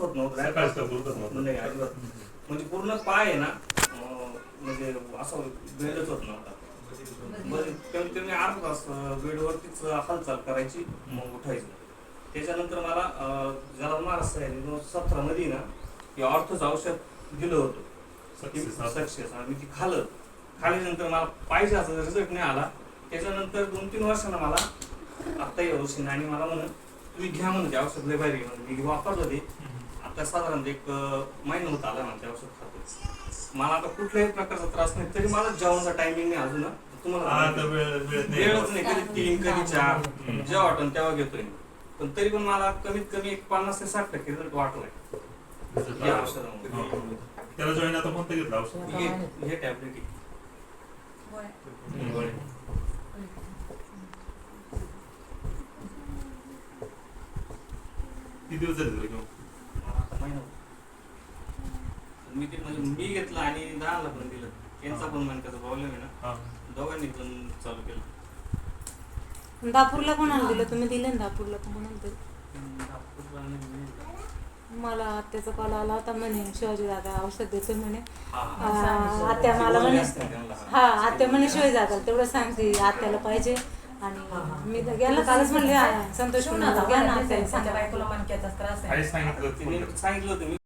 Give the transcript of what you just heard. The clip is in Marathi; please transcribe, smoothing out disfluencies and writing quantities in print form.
होत नव्हतं नाही अजिबात. म्हणजे पूर्ण पाय आहे ना म्हणजे असं बेडच होत नव्हता. कमीत कमी अर्धा तास बेडवरतीच हालचाल करायची, मग उठायचं. त्याच्यानंतर मला जन्मास 2017 मध्ये ना हे ऑर्थोचं औषध दिलं होतं सक्सेस, आणि मी ती खाल्ल्यानंतर मला पाहिजे असा रिझल्ट नाही आला. त्याच्यानंतर 2-3 वर्षांना मला आत्ता या वर्षी आणि मला म्हणून तुम्ही घ्या म्हणून ते औषध लय भारी म्हणून मी वापरलं ते. आता साधारण 1 महिना होत आला ना ते औषध खातो. मला आता कुठल्याही प्रकारचा त्रास नाही, तरी मला जेवणाचा टायमिंग नाही अजून. तुम्हाला वेळच नाही, कधी 3 कधी 4 जेव्हा वाटून तेव्हा घेतोय. पण तरी पण मला कमीत कमी 50 ते 60% रिझल्ट वाटलाय या औषधामुळे. त्याला जॉईन आता कोणतं घेतलं औषध? हे टॅबलेट किती दिवस झाले तुला घेऊन? मी ते म्हणजे मी घेतलं आणि 10ला पण दिलं. त्यांचा पण मणक्याचा प्रॉब्लेम आहे ना, दोघांनी पण चालू केलं. दापूरला कोणाला दिलं तुम्ही? दिलं ना दापूरला कोणाला दिलं? मला आत्याचा कॉल आला होता, म्हणे शिवाजी दादा औषध देतो म्हणे. आत्या मला म्हणे आत्या म्हणे शिवाजी दादा तेवढं सांगते आत्याला पाहिजे. आणि मी गेला कालच म्हणले संतोष घ्या ना आत्याला बायकोला मणक्याचा त्रास आहे. सांगितलं होतं मी.